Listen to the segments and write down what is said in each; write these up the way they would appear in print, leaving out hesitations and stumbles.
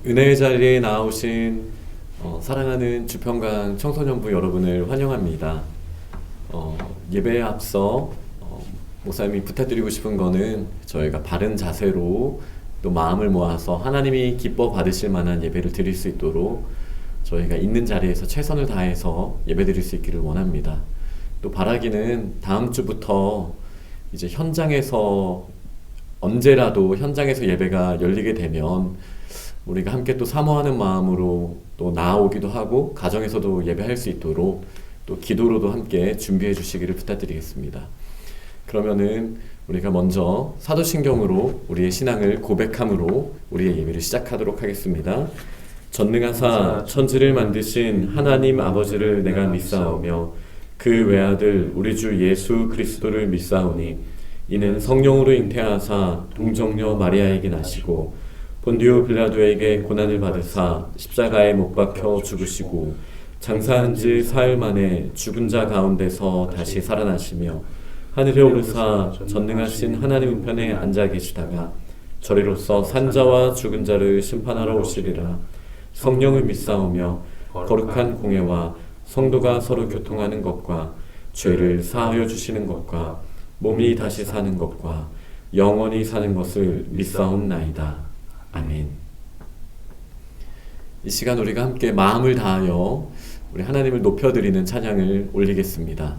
은혜의 자리에 나오신 사랑하는 주평강 청소년부 여러분을 환영합니다. 예배에 앞서 목사님이 부탁드리고 싶은 거는 저희가 바른 자세로 또 마음을 모아서 하나님이 기뻐 받으실 만한 예배를 드릴 수 있도록 저희가 있는 자리에서 최선을 다해서 예배 드릴 수 있기를 원합니다. 또 바라기는 다음 주부터 이제 현장에서 언제라도 현장에서 예배가 열리게 되면 우리가 함께 또 사모하는 마음으로 또 나아오기도 하고 가정에서도 예배할 수 있도록 또 기도로도 함께 준비해 주시기를 부탁드리겠습니다. 그러면은 우리가 먼저 사도신경으로 우리의 신앙을 고백함으로 우리의 예배를 시작하도록 하겠습니다. 전능하사 천지를 만드신 하나님 아버지를 내가 믿사오며 그 외아들 우리 주 예수 그리스도를 믿사오니 이는 성령으로 잉태하사 동정녀 마리아에게 나시고 본디오 빌라도에게 고난을 받으사 십자가에 못 박혀 죽으시고 장사한 지 사흘 만에 죽은 자 가운데서 다시 살아나시며 하늘에 오르사 전능하신 하나님 우편에 앉아 계시다가 저리로서 산자와 죽은 자를 심판하러 오시리라. 성령을 믿사오며 거룩한 공예와 성도가 서로 교통하는 것과 죄를 사하여 주시는 것과 몸이 다시 사는 것과 영원히 사는 것을 믿사옵나이다. 아멘. 이 시간 우리가 함께 마음을 다하여 우리 하나님을 높여드리는 찬양을 올리겠습니다.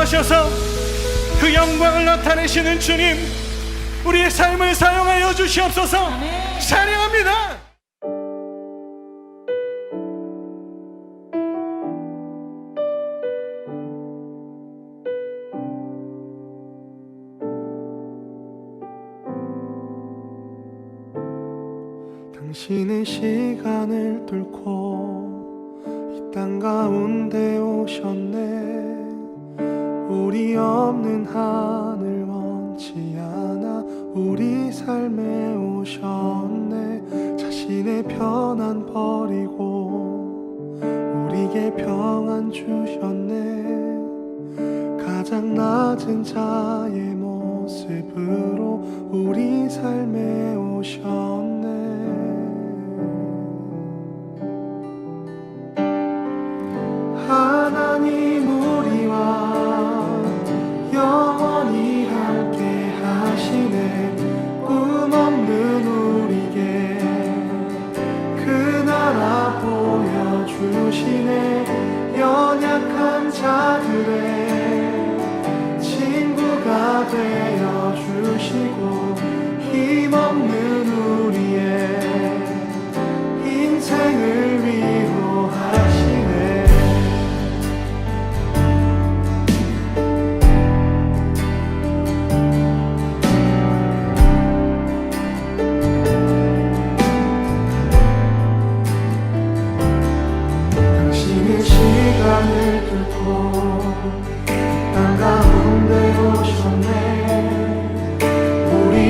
역사하셔서 그 영광을 나타내시는 주님, 우리의 삶을 사용하여 주시옵소서. 찬양합니다. 당신의 시간을 뚫고 이 땅 가운데 오셨네. 우리 없는 하늘 원치 않아 우리 삶에 오셨네. 자신의 편안 버리고 우리에게 평안 주셨네. 가장 낮은 자의 모습으로 우리 삶에 오셨네. 하나님 우리와 영원히 함께 하시네. 꿈 없는 우리에게 그 나라 보여주시네. 연약한 자들의 친구가 되어주시고 힘 없는 우리의 인생을 위로하시네. 시간을 뚫고 땅 가운데 오셨네. 우리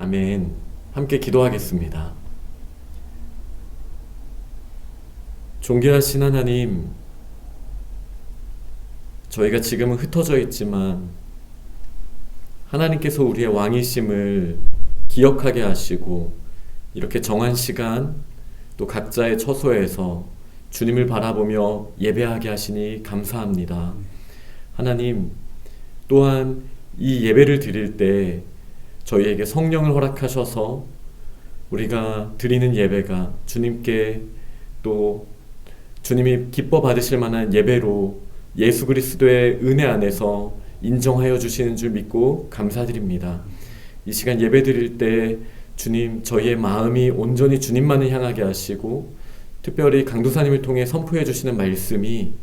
아멘. 함께 기도하겠습니다. 존귀하신 하나님, 저희가 지금은 흩어져 있지만 하나님께서 우리의 왕이심을 기억하게 하시고 이렇게 정한 시간 또 각자의 처소에서 주님을 바라보며 예배하게 하시니 감사합니다. 하나님, 또한 이 예배를 드릴 때 저희에게 성령을 허락하셔서 우리가 드리는 예배가 주님께 또 주님이 기뻐 받으실 만한 예배로 예수 그리스도의 은혜 안에서 인정하여 주시는 줄 믿고 감사드립니다. 이 시간 예배 드릴 때 주님, 저희의 마음이 온전히 주님만을 향하게 하시고 특별히 강도사님을 통해 선포해 주시는 말씀이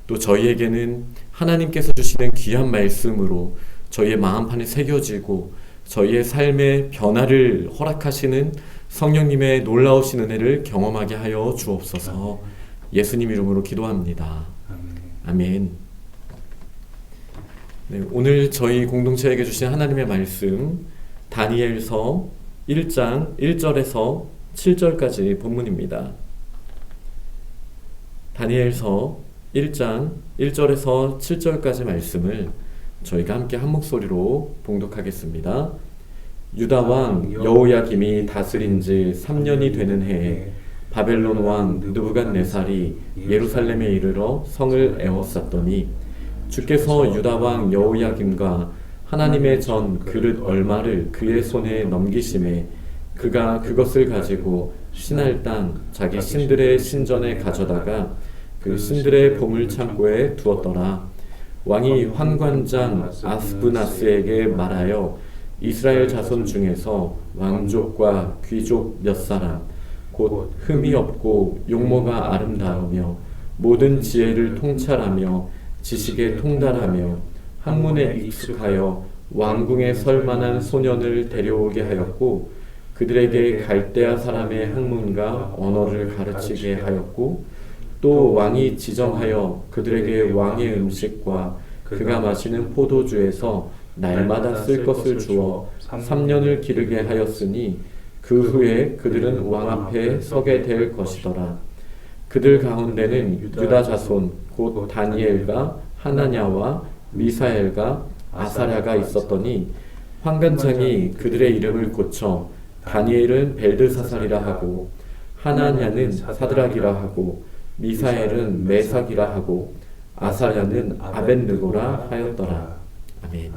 또 저희에게는 하나님께서 주시는 귀한 말씀으로 저희의 마음판에 새겨지고 저희의 삶의 변화를 허락하시는 성령님의 놀라우신 은혜를 경험하게 하여 주옵소서. 예수님 이름으로 기도합니다. 아멘. 네, 오늘 저희 공동체에게 주신 하나님의 말씀 다니엘서 1장 1절에서 7절까지 본문입니다. 다니엘서 1장 1절에서 7절까지 말씀을 저희가 함께 한 목소리로 봉독하겠습니다. 유다 왕 여호야김이 다스린 지 3년이 되는 해에 바벨론 왕 느부갓네살이 예루살렘에 이르러 성을 에워쌌더니 주께서 유다 왕 여호야김과 하나님의 전 그릇 얼마를 그의 손에 넘기심에 그가 그것을 가지고 신할 땅 자기 신들의 신전에 가져다가 그 신들의 보물 창고에 두었더라. 왕이 환관장 아스브나스에게 말하여 이스라엘 자손 중에서 왕족과 귀족 몇 사람 곧 흠이 없고 용모가 아름다우며 모든 지혜를 통찰하며 지식에 통달하며 학문에 익숙하여 왕궁에 설 만한 소년을 데려오게 하였고 그들에게 갈대아 사람의 학문과 언어를 가르치게 하였고 또 왕이 지정하여 그들에게 왕의 음식과 그가 마시는 포도주에서 날마다 쓸 것을 주어 3년을 기르게 하였으니 그 후에 그들은 왕 앞에 서게 될 것이더라. 그들 가운데는 유다 자손 곧 다니엘과 하나냐와 미사엘과 아사랴가 있었더니 환관장이 그들의 이름을 고쳐 다니엘은 벨드사살이라 하고 하나냐는 사드락이라 하고 미사엘은 메삭이라 하고 아사랴는 아벳느고라 하였더라. 아멘.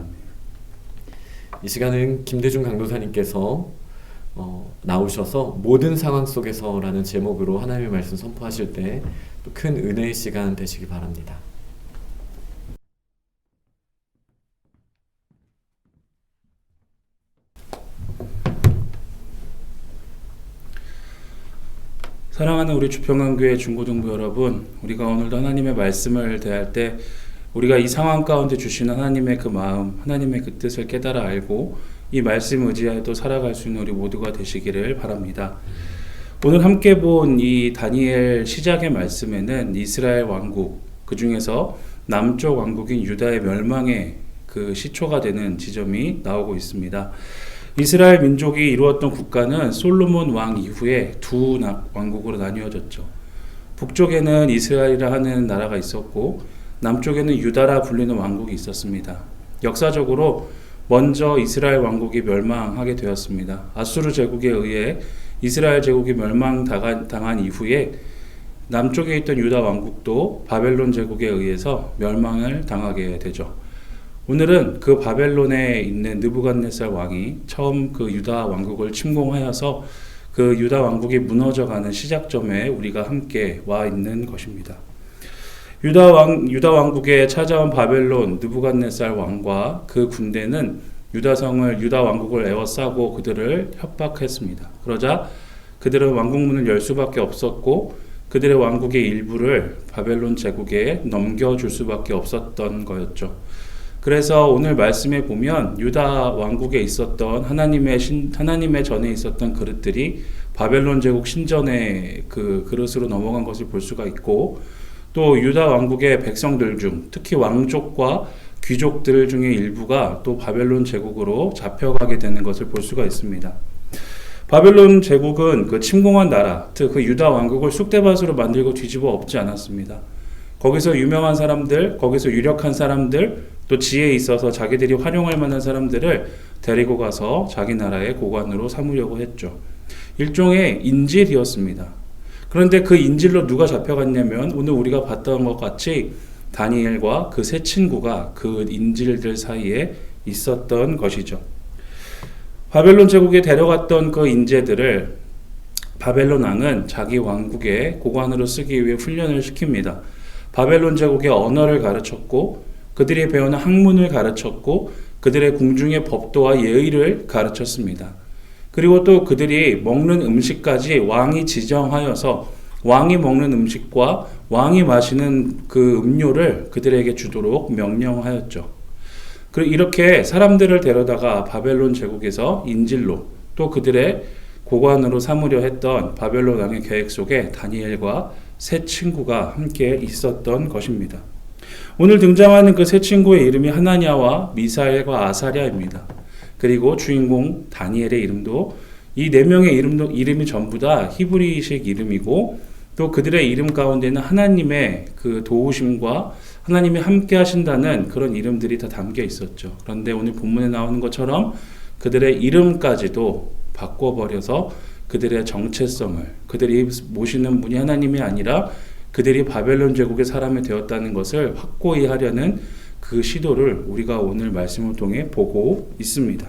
이 시간은 김대중 강도사님께서 나오셔서 모든 상황 속에서라는 제목으로 하나님의 말씀 선포하실 때 큰 은혜의 시간 되시기 바랍니다. 사랑하는 우리 주평강교회 중고등부 여러분, 우리가 오늘도 하나님의 말씀을 대할 때 우리가 이 상황 가운데 주시는 하나님의 그 마음, 하나님의 그 뜻을 깨달아 알고 이 말씀 의지하여 또 살아갈 수 있는 우리 모두가 되시기를 바랍니다. 오늘 함께 본 이 다니엘 시작의 말씀에는 이스라엘 왕국, 그 중에서 남쪽 왕국인 유다의 멸망의 그 시초가 되는 지점이 나오고 있습니다. 이스라엘 민족이 이루었던 국가는 솔로몬 왕 이후에 두 왕국으로 나뉘어졌죠. 북쪽에는 이스라엘이라 하는 나라가 있었고 남쪽에는 유다라 불리는 왕국이 있었습니다. 역사적으로 먼저 이스라엘 왕국이 멸망하게 되었습니다. 아수르 제국에 의해 이스라엘 제국이 멸망당한 이후에 남쪽에 있던 유다 왕국도 바벨론 제국에 의해서 멸망을 당하게 되죠. 오늘은 그 바벨론에 있는 느부갓네살 왕이 처음 그 유다 왕국을 침공하여서 그 유다 왕국이 무너져가는 시작점에 우리가 함께 와 있는 것입니다. 유다 왕국에 찾아온 바벨론 느부갓네살 왕과 그 군대는 유다 왕국을 에워싸고 그들을 협박했습니다. 그러자 그들은 왕국문을 열 수밖에 없었고 그들의 왕국의 일부를 바벨론 제국에 넘겨줄 수밖에 없었던 거였죠. 그래서 오늘 말씀에 보면 유다 왕국에 있었던 하나님의 전에 있었던 그릇들이 바벨론 제국 신전의 그 그릇으로 넘어간 것을 볼 수가 있고 또 유다 왕국의 백성들 중 특히 왕족과 귀족들 중에 일부가 또 바벨론 제국으로 잡혀가게 되는 것을 볼 수가 있습니다. 바벨론 제국은 그 침공한 나라, 즉 그 유다 왕국을 쑥대밭으로 만들고 뒤집어 엎지 않았습니다. 거기서 유명한 사람들, 거기서 유력한 사람들, 또 지혜에 있어서 자기들이 활용할 만한 사람들을 데리고 가서 자기 나라의 고관으로 삼으려고 했죠. 일종의 인질이었습니다. 그런데 그 인질로 누가 잡혀갔냐면 오늘 우리가 봤던 것 같이 다니엘과 그 세 친구가 그 인질들 사이에 있었던 것이죠. 바벨론 제국에 데려갔던 그 인재들을 바벨론 왕은 자기 왕국의 고관으로 쓰기 위해 훈련을 시킵니다. 바벨론 제국의 언어를 가르쳤고 그들이 배우는 학문을 가르쳤고 그들의 궁중의 법도와 예의를 가르쳤습니다. 그리고 또 그들이 먹는 음식까지 왕이 지정하여서 왕이 먹는 음식과 왕이 마시는 그 음료를 그들에게 주도록 명령하였죠. 그리고 이렇게 사람들을 데려다가 바벨론 제국에서 인질로 또 그들의 고관으로 삼으려 했던 바벨론 왕의 계획 속에 다니엘과 세 친구가 함께 있었던 것입니다. 오늘 등장하는 그 세 친구의 이름이 하나냐와 미사엘과 아사랴입니다. 그리고 주인공 다니엘의 이름도 이 네 명의 이름이 전부 다 히브리식 이름이고 또 그들의 이름 가운데는 하나님의 그 도우심과 하나님이 함께 하신다는 그런 이름들이 다 담겨 있었죠. 그런데 오늘 본문에 나오는 것처럼 그들의 이름까지도 바꿔버려서 그들의 정체성을, 그들이 모시는 분이 하나님이 아니라 그들이 바벨론 제국의 사람이 되었다는 것을 확고히 하려는 그 시도를 우리가 오늘 말씀을 통해 보고 있습니다.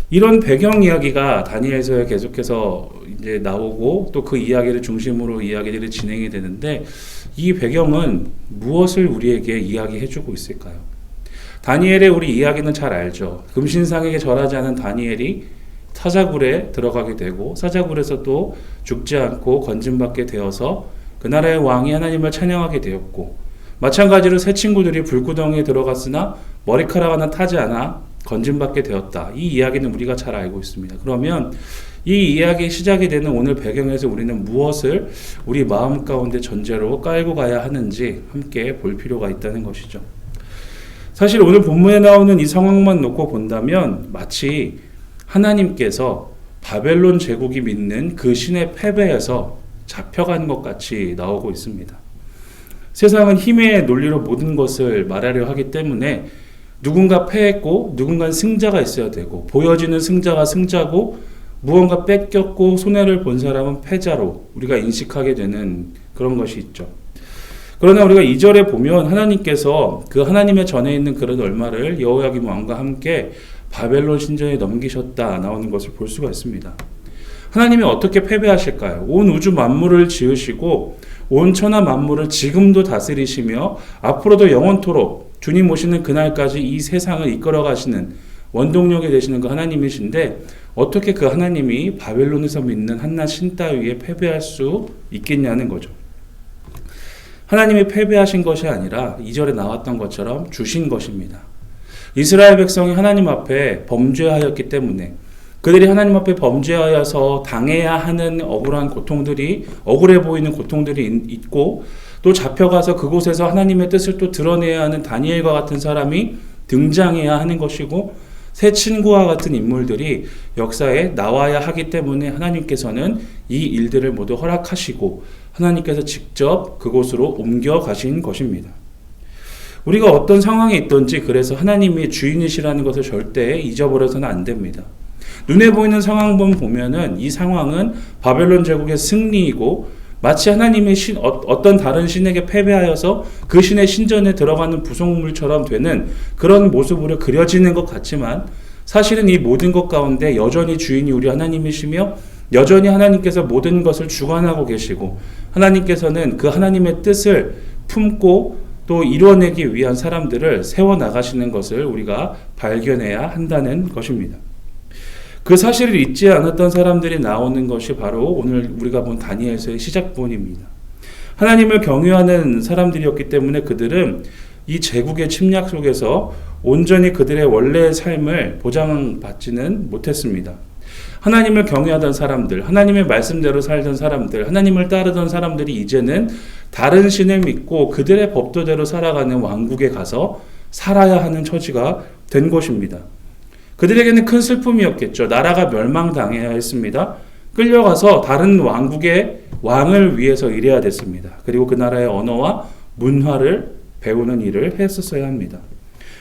이런 배경 이야기가 다니엘서에 계속해서 이제 나오고 또 그 이야기를 중심으로 이야기들이 진행이 되는데 이 배경은 무엇을 우리에게 이야기해주고 있을까요? 다니엘의 우리 이야기는 잘 알죠. 금신상에게 절하지 않은 다니엘이 사자굴에 들어가게 되고 사자굴에서 또 죽지 않고 건짐받게 되어서 그 나라의 왕이 하나님을 찬양하게 되었고 마찬가지로 세 친구들이 불구덩이에 들어갔으나 머리카락 하나 타지 않아 건짐받게 되었다. 이 이야기는 우리가 잘 알고 있습니다. 그러면 이 이야기 시작이 되는 오늘 배경에서 우리는 무엇을 우리 마음 가운데 전제로 깔고 가야 하는지 함께 볼 필요가 있다는 것이죠. 사실 오늘 본문에 나오는 이 상황만 놓고 본다면 마치 하나님께서 바벨론 제국이 믿는 그 신의 패배에서 잡혀간 것 같이 나오고 있습니다. 세상은 힘의 논리로 모든 것을 말하려 하기 때문에 누군가 패했고 누군가 승자가 있어야 되고 보여지는 승자가 승자고 무언가 뺏겼고 손해를 본 사람은 패자로 우리가 인식하게 되는 그런 것이 있죠. 그러나 우리가 2절에 보면 하나님께서 그 하나님의 전에 있는 그런 얼마를 여호야김 왕과 함께 바벨론 신전에 넘기셨다 나오는 것을 볼 수가 있습니다. 하나님이 어떻게 패배하실까요? 온 우주 만물을 지으시고 온 천하 만물을 지금도 다스리시며 앞으로도 영원토록 주님 오시는 그날까지 이 세상을 이끌어 가시는 원동력이 되시는 그 하나님이신데 어떻게 그 하나님이 바벨론에서 믿는 한낱 신 따위에 패배할 수 있겠냐는 거죠. 하나님이 패배하신 것이 아니라 2절에 나왔던 것처럼 주신 것입니다. 이스라엘 백성이 하나님 앞에 범죄하였기 때문에 그들이 하나님 앞에 범죄하여서 당해야 하는 억울해 보이는 고통들이 있고 또 잡혀가서 그곳에서 하나님의 뜻을 또 드러내야 하는 다니엘과 같은 사람이 등장해야 하는 것이고 새 친구와 같은 인물들이 역사에 나와야 하기 때문에 하나님께서는 이 일들을 모두 허락하시고 하나님께서 직접 그곳으로 옮겨가신 것입니다. 우리가 어떤 상황에 있든지 그래서 하나님이 주인이시라는 것을 절대 잊어버려서는 안 됩니다. 눈에 보이는 상황만 보면은 이 상황은 바벨론 제국의 승리이고 마치 하나님의 어떤 다른 신에게 패배하여서 그 신의 신전에 들어가는 부속물처럼 되는 그런 모습으로 그려지는 것 같지만 사실은 이 모든 것 가운데 여전히 주인이 우리 하나님이시며 여전히 하나님께서 모든 것을 주관하고 계시고 하나님께서는 그 하나님의 뜻을 품고 또 이뤄내기 위한 사람들을 세워나가시는 것을 우리가 발견해야 한다는 것입니다. 그 사실을 잊지 않았던 사람들이 나오는 것이 바로 오늘 우리가 본 다니엘서의 시작본입니다. 하나님을 경외하는 사람들이었기 때문에 그들은 이 제국의 침략 속에서 온전히 그들의 원래의 삶을 보장받지는 못했습니다. 하나님을 경외하던 사람들, 하나님의 말씀대로 살던 사람들, 하나님을 따르던 사람들이 이제는 다른 신을 믿고 그들의 법도대로 살아가는 왕국에 가서 살아야 하는 처지가 된 것입니다. 그들에게는 큰 슬픔이었겠죠. 나라가 멸망당해야 했습니다. 끌려가서 다른 왕국의 왕을 위해서 일해야 됐습니다. 그리고 그 나라의 언어와 문화를 배우는 일을 했었어야 합니다.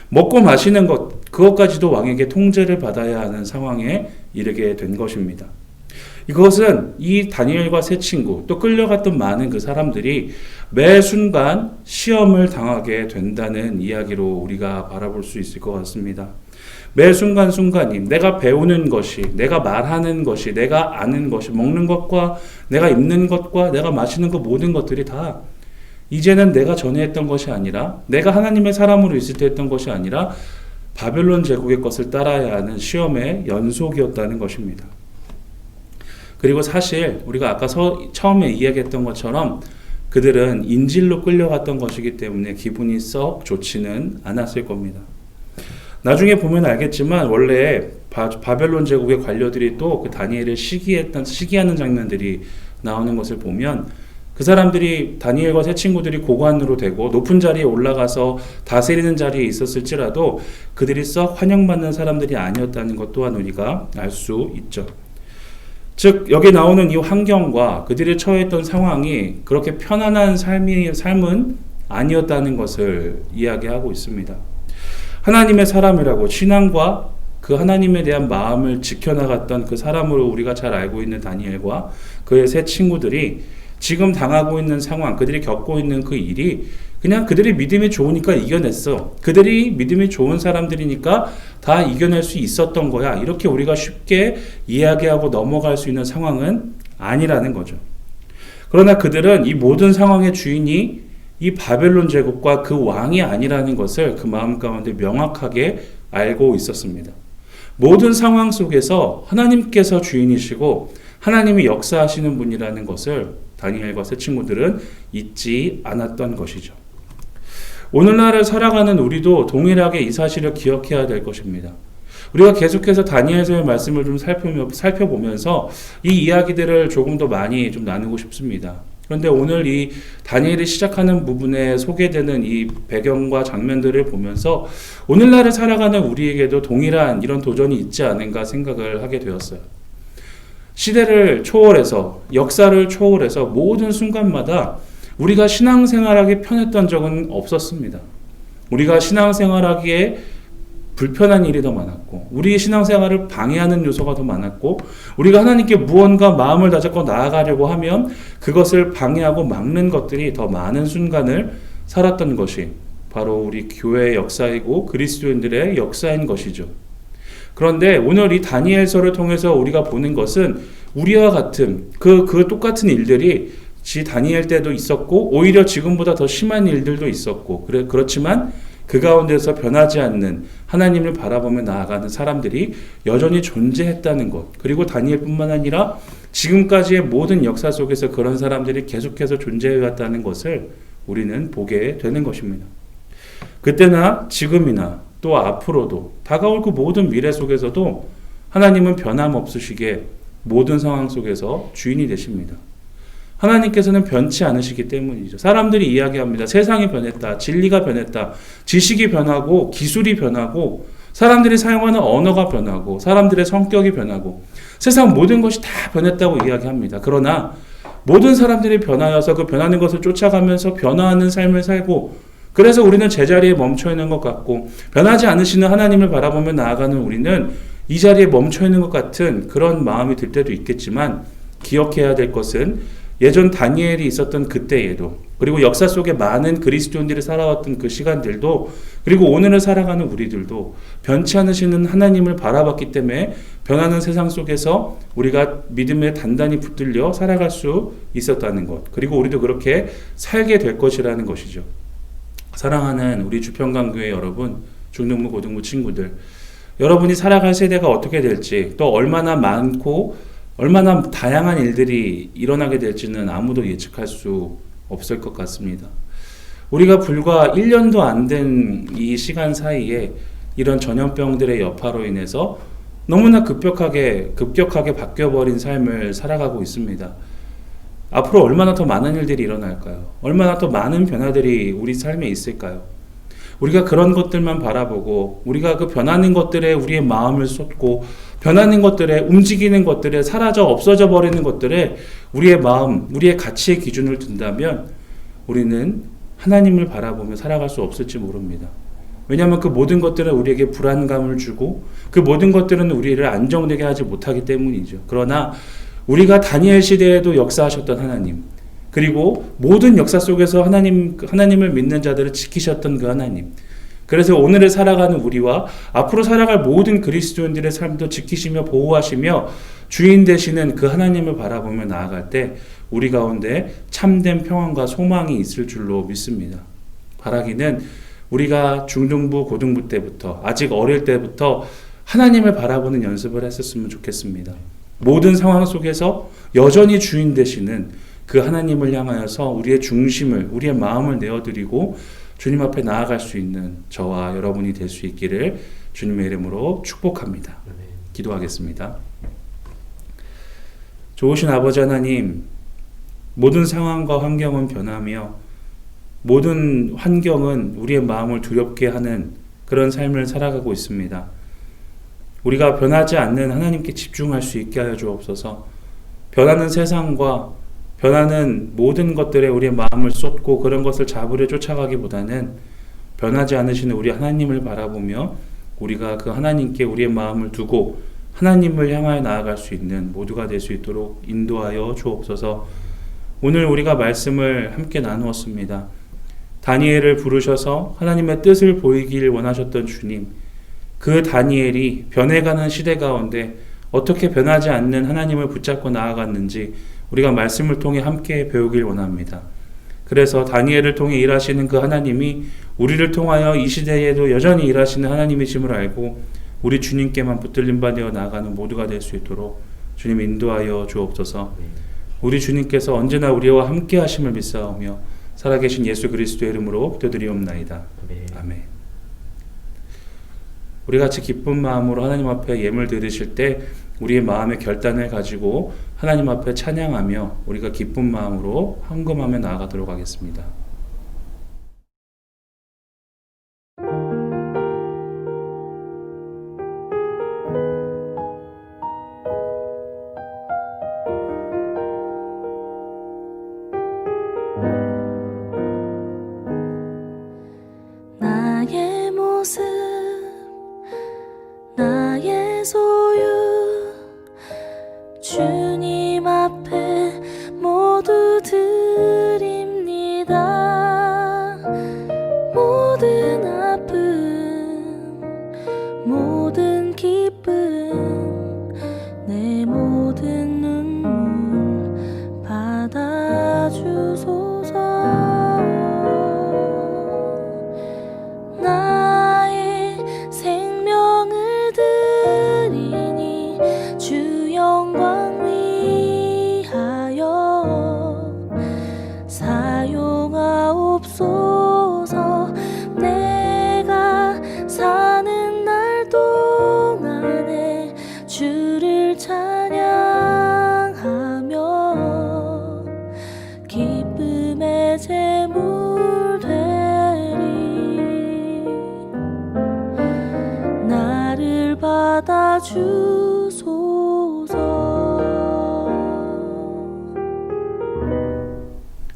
먹고 마시는 것, 그것까지도 왕에게 통제를 받아야 하는 상황에 이르게 된 것입니다. 이것은 이 다니엘과 세 친구, 또 끌려갔던 많은 그 사람들이 매 순간 시험을 당하게 된다는 이야기로 우리가 바라볼 수 있을 것 같습니다. 매 순간순간이 내가 배우는 것이, 내가 말하는 것이, 내가 아는 것이, 먹는 것과 내가 입는 것과 내가 마시는 것 모든 것들이 다 이제는 내가 전에 했던 것이 아니라, 내가 하나님의 사람으로 있을 때 했던 것이 아니라 바벨론 제국의 것을 따라야 하는 시험의 연속이었다는 것입니다. 그리고 사실 우리가 아까 처음에 이야기했던 것처럼 그들은 인질로 끌려갔던 것이기 때문에 기분이 썩 좋지는 않았을 겁니다. 나중에 보면 알겠지만 원래 바벨론 제국의 관료들이 또 그 다니엘을 시기하는 장면들이 나오는 것을 보면 그 사람들이 다니엘과 세 친구들이 고관으로 되고 높은 자리에 올라가서 다스리는 자리에 있었을지라도 그들이 썩 환영받는 사람들이 아니었다는 것 또한 우리가 알 수 있죠. 즉 여기 나오는 이 환경과 그들이 처했던 상황이 그렇게 편안한 삶은 아니었다는 것을 이야기하고 있습니다. 하나님의 사람이라고 신앙과 그 하나님에 대한 마음을 지켜나갔던 그 사람으로 우리가 잘 알고 있는 다니엘과 그의 세 친구들이 지금 당하고 있는 상황, 그들이 겪고 있는 그 일이 그냥 그들이 믿음이 좋으니까 이겨냈어. 그들이 믿음이 좋은 사람들이니까 다 이겨낼 수 있었던 거야. 이렇게 우리가 쉽게 이야기하고 넘어갈 수 있는 상황은 아니라는 거죠. 그러나 그들은 이 모든 상황의 주인이 이 바벨론 제국과 그 왕이 아니라는 것을 그 마음 가운데 명확하게 알고 있었습니다. 모든 상황 속에서 하나님께서 주인이시고 하나님이 역사하시는 분이라는 것을 다니엘과 세 친구들은 잊지 않았던 것이죠. 오늘날을 살아가는 우리도 동일하게 이 사실을 기억해야 될 것입니다. 우리가 계속해서 다니엘서의 말씀을 좀 살펴보면서 이 이야기들을 조금 더 많이 좀 나누고 싶습니다. 그런데 오늘 이 다니엘이 시작하는 부분에 소개되는 이 배경과 장면들을 보면서 오늘날을 살아가는 우리에게도 동일한 이런 도전이 있지 않은가 생각을 하게 되었어요. 시대를 초월해서, 역사를 초월해서 모든 순간마다 우리가 신앙생활하기 편했던 적은 없었습니다. 우리가 신앙생활하기에 불편한 일이 더 많았고, 우리의 신앙생활을 방해하는 요소가 더 많았고, 우리가 하나님께 무언가 마음을 다잡고 나아가려고 하면 그것을 방해하고 막는 것들이 더 많은 순간을 살았던 것이 바로 우리 교회의 역사이고 그리스도인들의 역사인 것이죠. 그런데 오늘 이 다니엘서를 통해서 우리가 보는 것은 우리와 같은 그 똑같은 일들이 다니엘 때도 있었고 오히려 지금보다 더 심한 일들도 있었고 그렇지만 그 가운데서 변하지 않는 하나님을 바라보며 나아가는 사람들이 여전히 존재했다는 것, 그리고 다니엘뿐만 아니라 지금까지의 모든 역사 속에서 그런 사람들이 계속해서 존재해왔다는 것을 우리는 보게 되는 것입니다. 그때나 지금이나 또 앞으로도 다가올 그 모든 미래 속에서도 하나님은 변함없으시게 모든 상황 속에서 주인이 되십니다. 하나님께서는 변치 않으시기 때문이죠. 사람들이 이야기합니다. 세상이 변했다. 진리가 변했다. 지식이 변하고 기술이 변하고 사람들이 사용하는 언어가 변하고 사람들의 성격이 변하고 세상 모든 것이 다 변했다고 이야기합니다. 그러나 모든 사람들이 변하여서 그 변하는 것을 쫓아가면서 변화하는 삶을 살고 그래서 우리는 제자리에 멈춰 있는 것 같고 변하지 않으시는 하나님을 바라보며 나아가는 우리는 이 자리에 멈춰 있는 것 같은 그런 마음이 들 때도 있겠지만 기억해야 될 것은 예전 다니엘이 있었던 그때에도 그리고 역사 속에 많은 그리스도인들이 살아왔던 그 시간들도 그리고 오늘을 살아가는 우리들도 변치 않으시는 하나님을 바라봤기 때문에 변하는 세상 속에서 우리가 믿음에 단단히 붙들려 살아갈 수 있었다는 것, 그리고 우리도 그렇게 살게 될 것이라는 것이죠. 사랑하는 우리 주평강교회 여러분, 중등부 고등부 친구들, 여러분이 살아갈 세대가 어떻게 될지 또 얼마나 많고 얼마나 다양한 일들이 일어나게 될지는 아무도 예측할 수 없을 것 같습니다. 우리가 불과 1년도 안 된 이 시간 사이에 이런 전염병들의 여파로 인해서 너무나 급격하게 바뀌어버린 삶을 살아가고 있습니다. 앞으로 얼마나 더 많은 일들이 일어날까요? 얼마나 더 많은 변화들이 우리 삶에 있을까요? 우리가 그런 것들만 바라보고 우리가 그 변하는 것들에 우리의 마음을 쏟고 변하는 것들에 움직이는 것들에 사라져 없어져 버리는 것들에 우리의 마음, 우리의 가치의 기준을 둔다면 우리는 하나님을 바라보며 살아갈 수 없을지 모릅니다. 왜냐하면 그 모든 것들은 우리에게 불안감을 주고 그 모든 것들은 우리를 안정되게 하지 못하기 때문이죠. 그러나 우리가 다니엘 시대에도 역사하셨던 하나님, 그리고 모든 역사 속에서 하나님을 믿는 자들을 지키셨던 그 하나님, 그래서 오늘을 살아가는 우리와 앞으로 살아갈 모든 그리스도인들의 삶도 지키시며 보호하시며 주인 되시는 그 하나님을 바라보며 나아갈 때 우리 가운데 참된 평안과 소망이 있을 줄로 믿습니다. 바라기는 우리가 중등부, 고등부 때부터 아직 어릴 때부터 하나님을 바라보는 연습을 했었으면 좋겠습니다. 모든 상황 속에서 여전히 주인 되시는 그 하나님을 향하여서 우리의 중심을, 우리의 마음을 내어드리고 주님 앞에 나아갈 수 있는 저와 여러분이 될 수 있기를 주님의 이름으로 축복합니다. 기도하겠습니다. 좋으신 아버지 하나님, 모든 상황과 환경은 변하며 모든 환경은 우리의 마음을 두렵게 하는 그런 삶을 살아가고 있습니다. 우리가 변하지 않는 하나님께 집중할 수 있게 하여 주옵소서. 변하는 세상과 변하는 모든 것들에 우리의 마음을 쏟고 그런 것을 잡으려 쫓아가기보다는 변하지 않으시는 우리 하나님을 바라보며 우리가 그 하나님께 우리의 마음을 두고 하나님을 향하여 나아갈 수 있는 모두가 될 수 있도록 인도하여 주옵소서. 오늘 우리가 말씀을 함께 나누었습니다. 다니엘을 부르셔서 하나님의 뜻을 보이길 원하셨던 주님, 그 다니엘이 변해가는 시대 가운데 어떻게 변하지 않는 하나님을 붙잡고 나아갔는지 우리가 말씀을 통해 함께 배우길 원합니다. 그래서 다니엘을 통해 일하시는 그 하나님이 우리를 통하여 이 시대에도 여전히 일하시는 하나님이심을 알고 우리 주님께만 붙들림 받아 나아가는 모두가 될 수 있도록 주님 인도하여 주옵소서. 우리 주님께서 언제나 우리와 함께 하심을 믿사오며 살아계신 예수 그리스도의 이름으로 기도드리옵나이다. 아멘. 우리 같이 기쁜 마음으로 하나님 앞에 예물 드리실 때 우리의 마음의 결단을 가지고 하나님 앞에 찬양하며 우리가 기쁜 마음으로 헌금하며 나아가도록 하겠습니다. 나의 모습, 나의 소유, 주님 앞에 모두 드립니다. 모든 아픔, 모든 기쁨, 내 모든 눈물 받아주소서. 나의 생명을 드리니 주 영광 위하여 사용하옵소서. 내가 사는 날 동안에 주를 찬양하며 기쁨의 제물 되리. 나를 받아주소서.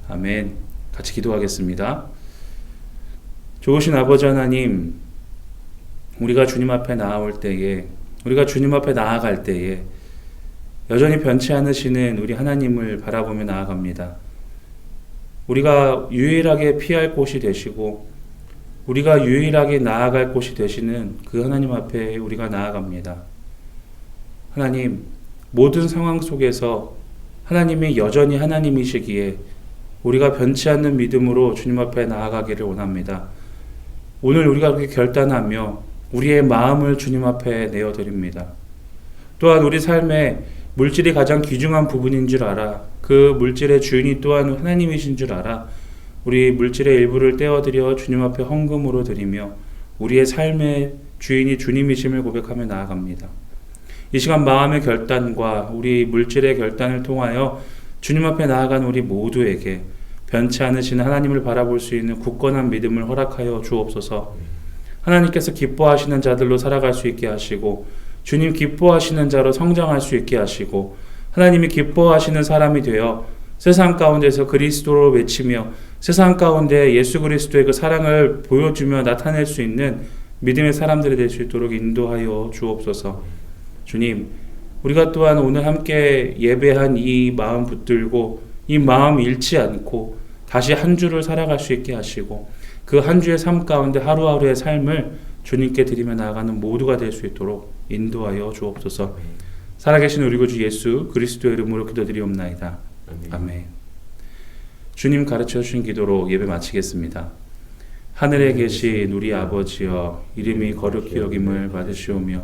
아멘. 같이 기도하겠습니다. 좋으신 아버지 하나님, 우리가 주님 앞에 나아올 때에, 우리가 주님 앞에 나아갈 때에 여전히 변치 않으시는 우리 하나님을 바라보며 나아갑니다. 우리가 유일하게 피할 곳이 되시고 우리가 유일하게 나아갈 곳이 되시는 그 하나님 앞에 우리가 나아갑니다. 하나님, 모든 상황 속에서 하나님이 여전히 하나님이시기에 우리가 변치 않는 믿음으로 주님 앞에 나아가기를 원합니다. 오늘 우리가 그렇게 결단하며 우리의 마음을 주님 앞에 내어드립니다. 또한 우리 삶에 물질이 가장 귀중한 부분인 줄 알아. 그 물질의 주인이 또한 하나님이신 줄 알아. 우리 물질의 일부를 떼어드려 주님 앞에 헌금으로 드리며 우리의 삶의 주인이 주님이심을 고백하며 나아갑니다. 이 시간 마음의 결단과 우리 물질의 결단을 통하여 주님 앞에 나아간 우리 모두에게 변치 않으시는 하나님을 바라볼 수 있는 굳건한 믿음을 허락하여 주옵소서. 하나님께서 기뻐하시는 자들로 살아갈 수 있게 하시고 주님 기뻐하시는 자로 성장할 수 있게 하시고 하나님이 기뻐하시는 사람이 되어 세상 가운데서 그리스도로 외치며 세상 가운데 예수 그리스도의 그 사랑을 보여주며 나타낼 수 있는 믿음의 사람들이 될 수 있도록 인도하여 주옵소서. 주님, 우리가 또한 오늘 함께 예배한 이 마음 붙들고 이 마음 잃지 않고 다시 한 주를 살아갈 수 있게 하시고 그 한 주의 삶 가운데 하루하루의 삶을 주님께 드리며 나아가는 모두가 될 수 있도록 인도하여 주옵소서. 살아계신 우리 구주 예수 그리스도의 이름으로 기도드리옵나이다. 아멘. 주님 가르쳐 주신 기도로 예배 마치겠습니다. 하늘에 계신 우리 아버지여, 이름이 거룩히 여김을 받으시오며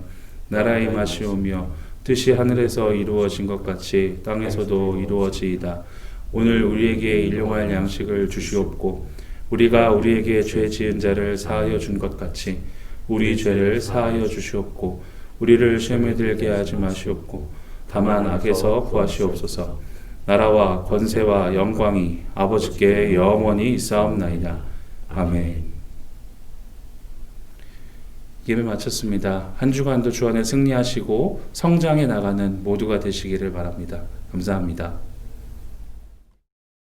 나라에 임하시오며 뜻이 하늘에서 이루어진 것 같이 땅에서도 이루어지이다. 오늘 우리에게 일용할 양식을 주시옵고 우리가 우리에게 죄 지은 자를 사하여 준 것 같이 우리 죄를 사하여 주시옵고 우리를 시험에 들게 하지 마시옵고 다만 악에서 구하시옵소서. 나라와 권세와 영광이 아버지께 영원히 있사옵나이다. 아멘. 예배 마쳤습니다. 한 주간도 주 안에 승리하시고 성장해 나가는 모두가 되시기를 바랍니다. 감사합니다.